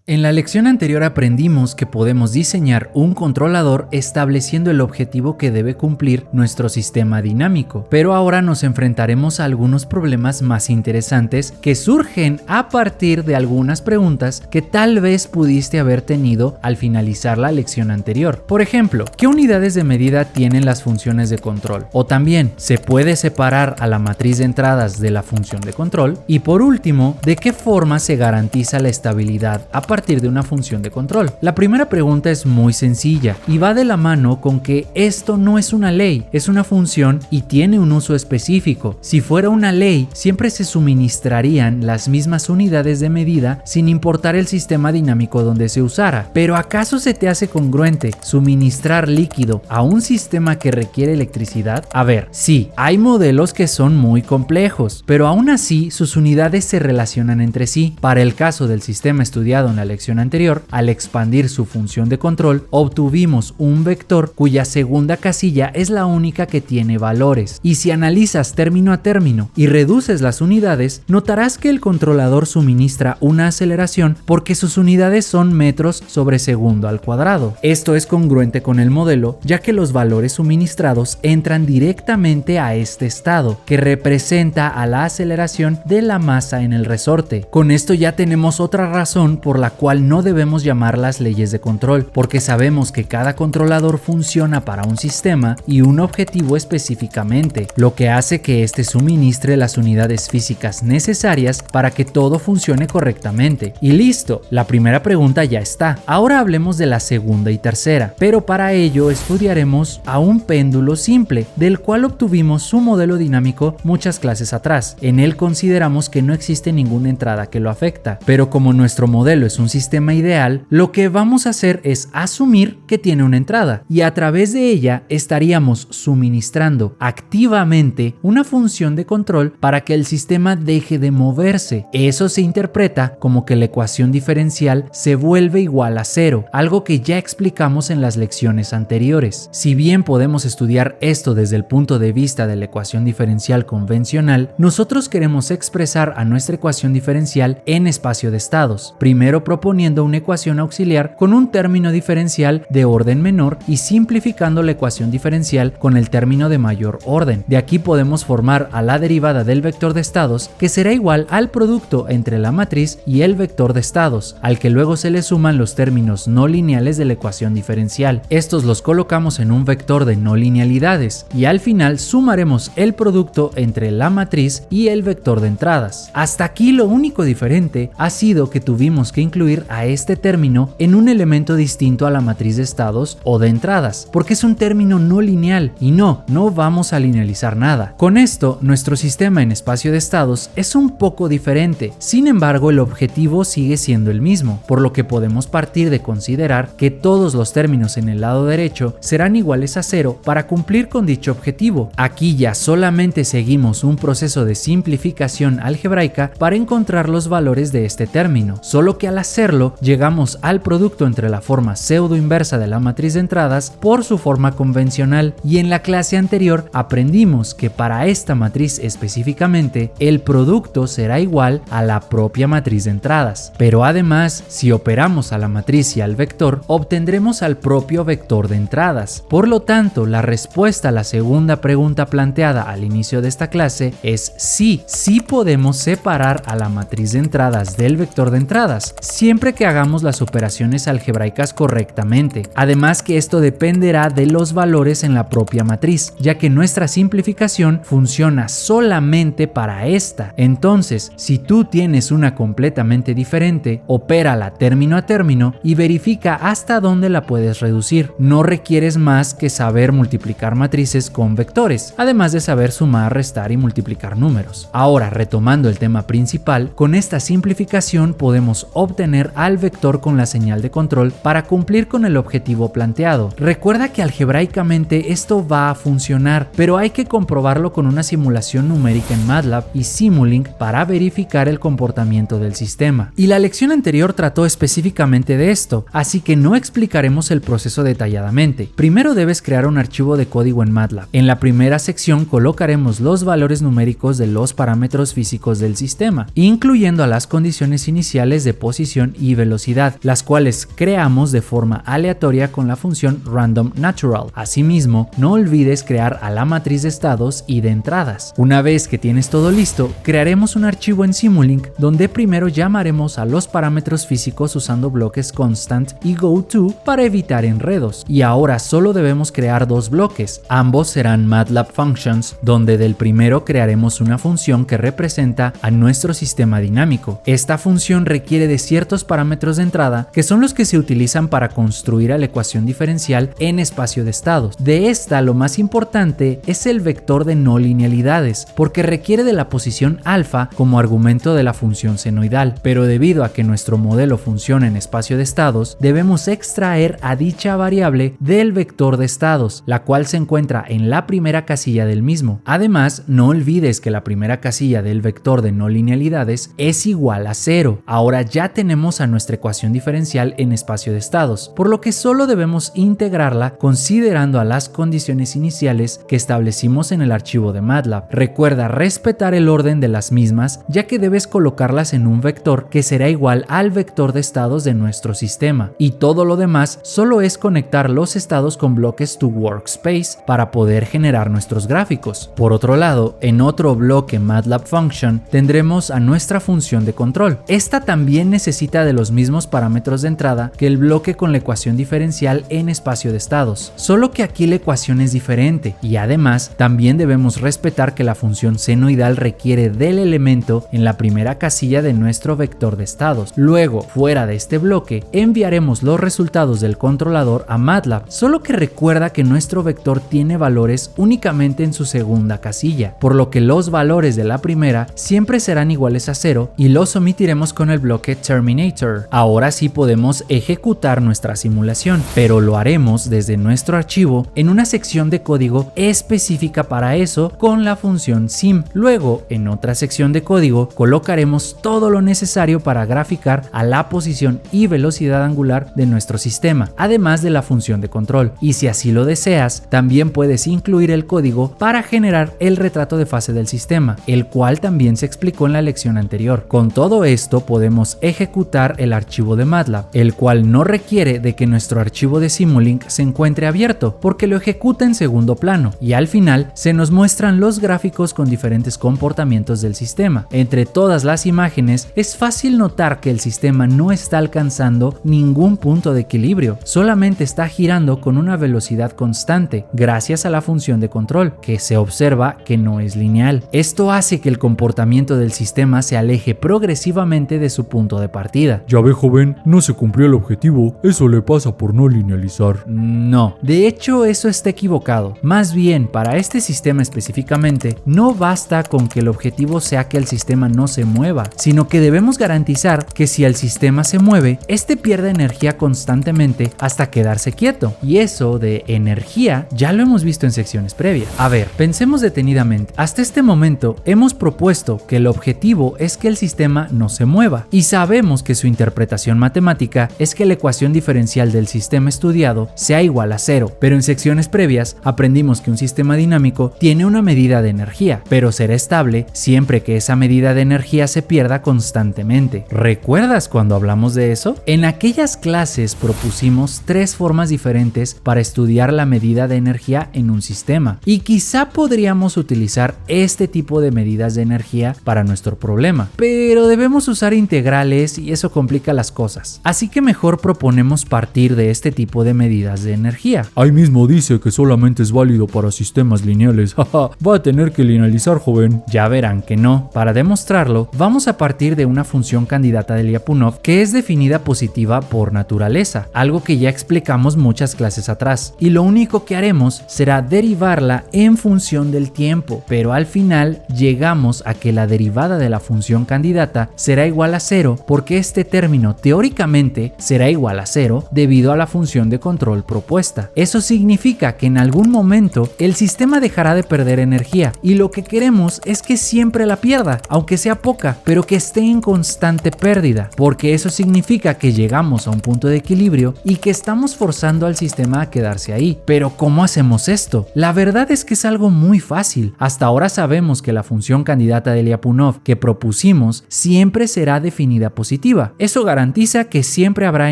En la lección anterior aprendimos que podemos diseñar un controlador estableciendo el objetivo que debe cumplir nuestro sistema dinámico, pero ahora nos enfrentaremos a algunos problemas más interesantes que surgen a partir de algunas preguntas que tal vez pudiste haber tenido al finalizar la lección anterior. Por ejemplo, ¿qué unidades de medida tienen las funciones de control? O también, ¿se puede separar a la matriz de entradas de la función de control? Y por último, ¿de qué forma se garantiza la estabilidad a partir de una función de control? La primera pregunta es muy sencilla y va de la mano con que esto no es una ley, es una función y tiene un uso específico. Si fuera una ley, siempre se suministrarían las mismas unidades de medida sin importar el sistema dinámico donde se usara. Pero ¿acaso se te hace congruente suministrar líquido a un sistema que requiere electricidad? A ver, sí, hay modelos que son muy complejos, pero aún así sus unidades se relacionan entre sí. Para el caso del sistema estudiado en la lección anterior, al expandir su función de control, obtuvimos un vector cuya segunda casilla es la única que tiene valores. Y si analizas término a término y reduces las unidades, notarás que el controlador suministra una aceleración porque sus unidades son metros sobre segundo al cuadrado. Esto es congruente con el modelo, ya que los valores suministrados entran directamente a este estado, que representa a la aceleración de la masa en el resorte. Con esto ya tenemos otra razón por la cual no debemos llamar las leyes de control, porque sabemos que cada controlador funciona para un sistema y un objetivo específicamente, lo que hace que éste suministre las unidades físicas necesarias para que todo funcione correctamente. Y listo, la primera pregunta ya está. Ahora hablemos de la segunda y tercera, pero para ello estudiaremos a un péndulo simple, del cual obtuvimos su modelo dinámico muchas clases atrás. En él consideramos que no existe ninguna entrada que lo afecta, pero como nuestro modelo es un sistema ideal, lo que vamos a hacer es asumir que tiene una entrada y a través de ella estaríamos suministrando activamente una función de control para que el sistema deje de moverse. Eso se interpreta como que la ecuación diferencial se vuelve igual a cero, algo que ya explicamos en las lecciones anteriores. Si bien podemos estudiar esto desde el punto de vista de la ecuación diferencial convencional, nosotros queremos expresar a nuestra ecuación diferencial en espacio de estados, primero proponiendo una ecuación auxiliar con un término diferencial de orden menor y simplificando la ecuación diferencial con el término de mayor orden. De aquí podemos formar a la derivada del vector de estados, que será igual al producto entre la matriz y el vector de estados, al que luego se le suman los términos no lineales de la ecuación diferencial. Estos los colocamos en un vector de no linealidades y al final sumaremos el producto entre la matriz y el vector de entradas. Hasta aquí lo único diferente ha sido que tuvimos que incluir a este término en un elemento distinto a la matriz de estados o de entradas, porque es un término no lineal y no vamos a linealizar nada. Con esto, nuestro sistema en espacio de estados es un poco diferente, sin embargo el objetivo sigue siendo el mismo, por lo que podemos partir de considerar que todos los términos en el lado derecho serán iguales a cero para cumplir con dicho objetivo. Aquí ya solamente seguimos un proceso de simplificación algebraica para encontrar los valores de este término, solo que al hacerlo llegamos al producto entre la forma pseudo inversa de la matriz de entradas por su forma convencional, y en la clase anterior aprendimos que para esta matriz específicamente el producto será igual a la propia matriz de entradas, pero además si operamos a la matriz y al vector obtendremos al propio vector de entradas. Por lo tanto, la respuesta a la segunda pregunta planteada al inicio de esta clase es sí podemos separar a la matriz de entradas del vector de entradas, siempre que hagamos las operaciones algebraicas correctamente. Además que esto dependerá de los valores en la propia matriz, ya que nuestra simplificación funciona solamente para esta. Entonces, si tú tienes una completamente diferente, opérala término a término y verifica hasta dónde la puedes reducir. No requieres más que saber multiplicar matrices con vectores, además de saber sumar, restar y multiplicar números. Ahora, retomando el tema principal, con esta simplificación podemos obtener al vector con la señal de control para cumplir con el objetivo planteado. Recuerda que algebraicamente esto va a funcionar, pero hay que comprobarlo con una simulación numérica en MATLAB y Simulink para verificar el comportamiento del sistema. Y la lección anterior trató específicamente de esto, así que no explicaremos el proceso detalladamente. Primero debes crear un archivo de código en MATLAB. En la primera sección colocaremos los valores numéricos de los parámetros físicos del sistema, incluyendo a las condiciones iniciales de posición posición y velocidad, las cuales creamos de forma aleatoria con la función random natural. Asimismo, no olvides crear a la matriz de estados y de entradas. Una vez que tienes todo listo, crearemos un archivo en Simulink donde primero llamaremos a los parámetros físicos usando bloques constant y goTo para evitar enredos. Y ahora solo debemos crear dos bloques. Ambos serán MATLAB functions, donde del primero crearemos una función que representa a nuestro sistema dinámico. Esta función requiere de ciertos parámetros de entrada que son los que se utilizan para construir a la ecuación diferencial en espacio de estados. De esta, lo más importante es el vector de no linealidades, porque requiere de la posición alfa como argumento de la función senoidal, pero debido a que nuestro modelo funciona en espacio de estados, debemos extraer a dicha variable del vector de estados, la cual se encuentra en la primera casilla del mismo. Además, no olvides que la primera casilla del vector de no linealidades es igual a 0. Ahora ya tenemos a nuestra ecuación diferencial en espacio de estados, por lo que solo debemos integrarla considerando a las condiciones iniciales que establecimos en el archivo de MATLAB. Recuerda respetar el orden de las mismas, ya que debes colocarlas en un vector que será igual al vector de estados de nuestro sistema, y todo lo demás solo es conectar los estados con bloques to workspace para poder generar nuestros gráficos. Por otro lado, en otro bloque MATLAB function tendremos a nuestra función de control. Esta también necesita de los mismos parámetros de entrada que el bloque con la ecuación diferencial en espacio de estados, solo que aquí la ecuación es diferente, y además también debemos respetar que la función senoidal requiere del elemento en la primera casilla de nuestro vector de estados. Luego, fuera de este bloque, enviaremos los resultados del controlador a MATLAB, solo que recuerda que nuestro vector tiene valores únicamente en su segunda casilla, por lo que los valores de la primera siempre serán iguales a 0 y los omitiremos con el bloque terminator. Ahora sí podemos ejecutar nuestra simulación, pero lo haremos desde nuestro archivo en una sección de código específica para eso con la función sim. Luego, en otra sección de código, colocaremos todo lo necesario para graficar a la posición y velocidad angular de nuestro sistema, además de la función de control. Y si así lo deseas, también puedes incluir el código para generar el retrato de fase del sistema, el cual también se explicó en la lección anterior. Con todo esto podemos ejecutar el archivo de MATLAB, el cual no requiere de que nuestro archivo de Simulink se encuentre abierto, porque lo ejecuta en segundo plano, y al final se nos muestran los gráficos con diferentes comportamientos del sistema. Entre todas las imágenes es fácil notar que el sistema no está alcanzando ningún punto de equilibrio, solamente está girando con una velocidad constante gracias a la función de control, que se observa que no es lineal. Esto hace que el comportamiento del sistema se aleje progresivamente de su punto de partida. Ya ve, joven, no se cumplió el objetivo, eso le pasa por no linealizar. No, de hecho eso está equivocado. Más bien, para este sistema específicamente, no basta con que el objetivo sea que el sistema no se mueva, sino que debemos garantizar que si el sistema se mueve, este pierde energía constantemente hasta quedarse quieto. Y eso de energía ya lo hemos visto en secciones previas. A ver, pensemos detenidamente. Hasta este momento hemos propuesto que el objetivo es que el sistema no se mueva, y sabemos que su interpretación matemática es que la ecuación diferencial del sistema estudiado sea igual a 0, pero en secciones previas aprendimos que un sistema dinámico tiene una medida de energía, pero será estable siempre que esa medida de energía se pierda constantemente. ¿Recuerdas cuando hablamos de eso? En aquellas clases propusimos 3 formas diferentes para estudiar la medida de energía en un sistema, y quizá podríamos utilizar este tipo de medidas de energía para nuestro problema, pero debemos usar integrales y eso complica las cosas, así que mejor proponemos partir de este tipo de medidas de energía. Ahí mismo dice que solamente es válido para sistemas lineales. Va a tener que linealizar, joven. Ya verán que no. Para demostrarlo, vamos a partir de una función candidata de Lyapunov que es definida positiva por naturaleza, algo que ya explicamos muchas clases atrás, y lo único que haremos será derivarla en función del tiempo, pero al final llegamos a que la derivada de la función candidata será igual a 0 porque este término teóricamente será igual a 0 debido a la función de control propuesta. Eso significa que en algún momento el sistema dejará de perder energía, y lo que queremos es que siempre la pierda, aunque sea poca, pero que esté en constante pérdida, porque eso significa que llegamos a un punto de equilibrio y que estamos forzando al sistema a quedarse ahí. Pero ¿cómo hacemos esto? La verdad es que es algo muy fácil. Hasta ahora sabemos que la función candidata de Lyapunov que propusimos siempre será definida positiva. positiva. Eso garantiza que siempre habrá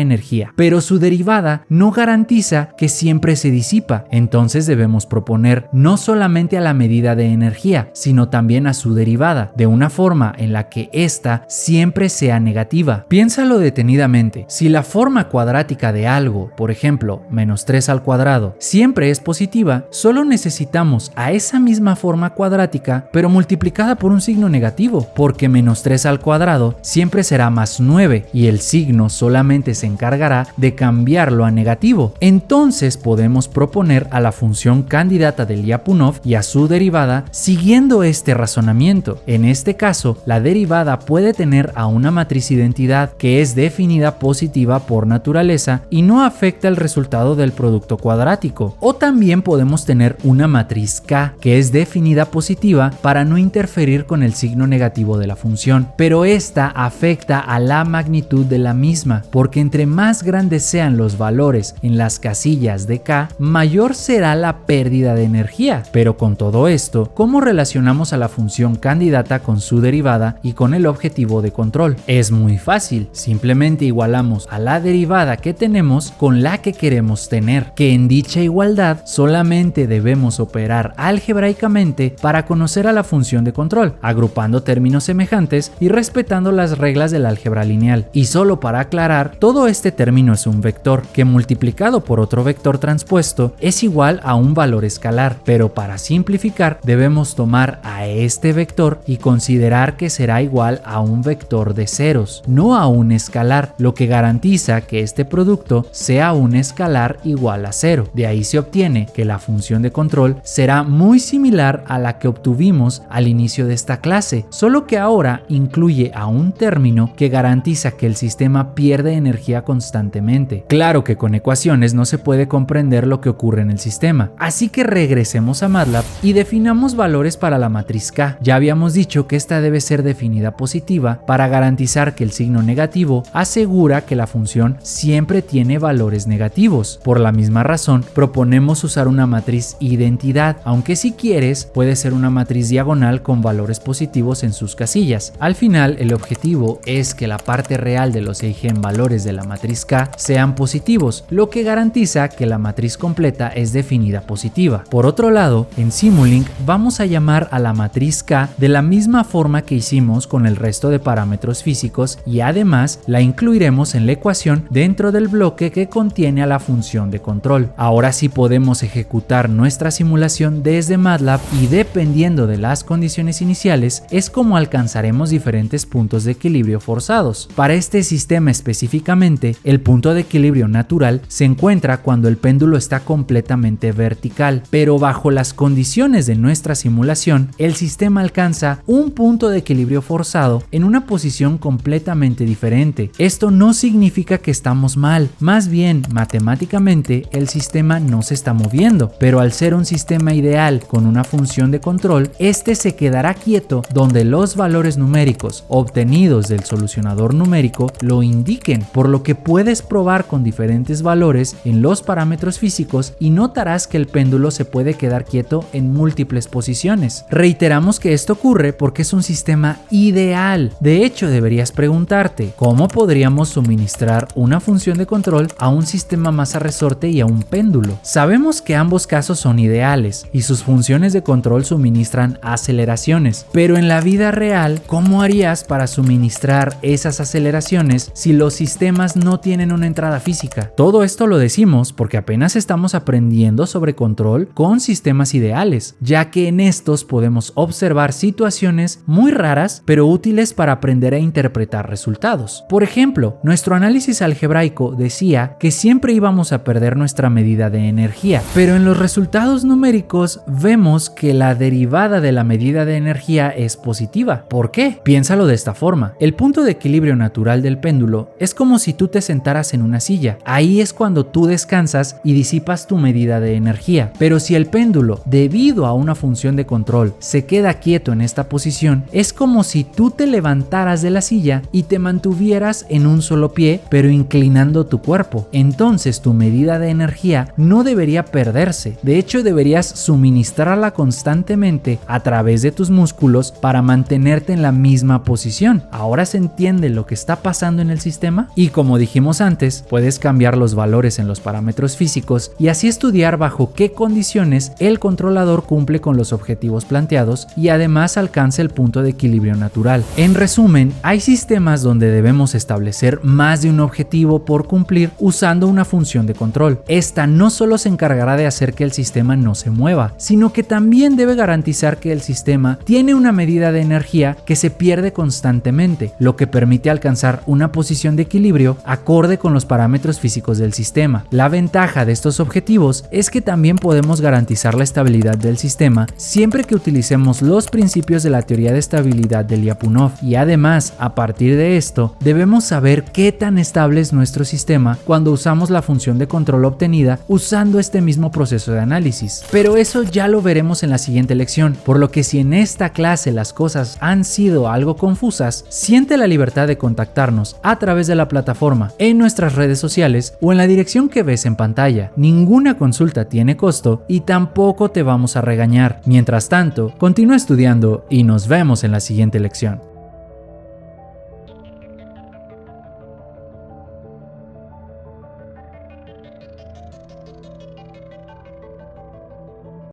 energía, pero su derivada no garantiza que siempre se disipa. Entonces debemos proponer no solamente a la medida de energía, sino también a su derivada, de una forma en la que ésta siempre sea negativa. Piénsalo detenidamente. Si la forma cuadrática de algo, por ejemplo, -3 al cuadrado, siempre es positiva, solo necesitamos a esa misma forma cuadrática, pero multiplicada por un signo negativo, porque -3 al cuadrado siempre será +9 y el signo solamente se encargará de cambiarlo a negativo. Entonces podemos proponer a la función candidata de Lyapunov y a su derivada siguiendo este razonamiento. En este caso, la derivada puede tener a una matriz identidad que es definida positiva por naturaleza y no afecta el resultado del producto cuadrático. O también podemos tener una matriz K que es definida positiva para no interferir con el signo negativo de la función, pero esta afecta a la magnitud de la misma, porque entre más grandes sean los valores en las casillas de K, mayor será la pérdida de energía. Pero con todo esto, ¿cómo relacionamos a la función candidata con su derivada y con el objetivo de control? Es muy fácil, simplemente igualamos a la derivada que tenemos con la que queremos tener, que en dicha igualdad solamente debemos operar algebraicamente para conocer a la función de control, agrupando términos semejantes y respetando las reglas del álgebra lineal. Y solo para aclarar, todo este término es un vector que multiplicado por otro vector transpuesto es igual a un valor escalar, pero para simplificar debemos tomar a este vector y considerar que será igual a un vector de ceros, no a un escalar, lo que garantiza que este producto sea un escalar igual a 0. De ahí se obtiene que la función de control será muy similar a la que obtuvimos al inicio de esta clase, solo que ahora incluye a un término que garantiza que el sistema pierde energía constantemente. Claro que con ecuaciones no se puede comprender lo que ocurre en el sistema, así que regresemos a MATLAB y definamos valores para la matriz K. Ya habíamos dicho que esta debe ser definida positiva para garantizar que el signo negativo asegura que la función siempre tiene valores negativos. Por la misma razón, proponemos usar una matriz identidad, aunque si quieres puede ser una matriz diagonal con valores positivos en sus casillas. Al final, el objetivo es que la parte real de los eigenvalores de la matriz K sean positivos, lo que garantiza que la matriz completa es definida positiva. Por otro lado, en Simulink vamos a llamar a la matriz K de la misma forma que hicimos con el resto de parámetros físicos y además la incluiremos en la ecuación dentro del bloque que contiene a la función de control. Ahora sí podemos ejecutar nuestra simulación desde MATLAB y dependiendo de las condiciones iniciales es como alcanzaremos diferentes puntos de equilibrio forzados. Para este sistema específicamente, el punto de equilibrio natural se encuentra cuando el péndulo está completamente vertical, pero bajo las condiciones de nuestra simulación, el sistema alcanza un punto de equilibrio forzado en una posición completamente diferente. Esto no significa que estamos mal, más bien matemáticamente el sistema no se está moviendo, pero al ser un sistema ideal con una función de control, este se quedará quieto donde los valores numéricos obtenidos del solucionador numérico lo indiquen, por lo que puedes probar con diferentes valores en los parámetros físicos y notarás que el péndulo se puede quedar quieto en múltiples posiciones. Reiteramos que esto ocurre porque es un sistema ideal. De hecho, deberías preguntarte, ¿cómo podríamos suministrar una función de control a un sistema masa resorte y a un péndulo? Sabemos que ambos casos son ideales y sus funciones de control suministran aceleraciones, pero en la vida real, ¿cómo harías para suministrar esas aceleraciones si los sistemas no tienen una entrada física? Todo esto lo decimos porque apenas estamos aprendiendo sobre control con sistemas ideales, ya que en estos podemos observar situaciones muy raras pero útiles para aprender a interpretar resultados. Por ejemplo, nuestro análisis algebraico decía que siempre íbamos a perder nuestra medida de energía, pero en los resultados numéricos vemos que la derivada de la medida de energía es positiva. ¿Por qué? Piénsalo de esta forma. El punto de equilibrio natural del péndulo es como si tú te sentaras en una silla. Ahí es cuando tú descansas y disipas tu medida de energía. Pero si el péndulo, debido a una función de control, se queda quieto en esta posición, es como si tú te levantaras de la silla y te mantuvieras en un solo pie, pero inclinando tu cuerpo. Entonces tu medida de energía no debería perderse. De hecho, deberías suministrarla constantemente a través de tus músculos para mantenerte en la misma posición. Ahora se entiende entiende lo que está pasando en el sistema? Y como dijimos antes, puedes cambiar los valores en los parámetros físicos y así estudiar bajo qué condiciones el controlador cumple con los objetivos planteados y además alcanza el punto de equilibrio natural. En resumen, hay sistemas donde debemos establecer más de un objetivo por cumplir usando una función de control. Esta no solo se encargará de hacer que el sistema no se mueva, sino que también debe garantizar que el sistema tiene una medida de energía que se pierde constantemente, lo que permite alcanzar una posición de equilibrio acorde con los parámetros físicos del sistema. La ventaja de estos objetivos es que también podemos garantizar la estabilidad del sistema siempre que utilicemos los principios de la teoría de estabilidad de Lyapunov, y además, a partir de esto, debemos saber qué tan estable es nuestro sistema cuando usamos la función de control obtenida usando este mismo proceso de análisis. Pero eso ya lo veremos en la siguiente lección, por lo que si en esta clase las cosas han sido algo confusas, siente la libertad de contactarnos a través de la plataforma, en nuestras redes sociales o en la dirección que ves en pantalla. Ninguna consulta tiene costo y tampoco te vamos a regañar. Mientras tanto, continúa estudiando y nos vemos en la siguiente lección.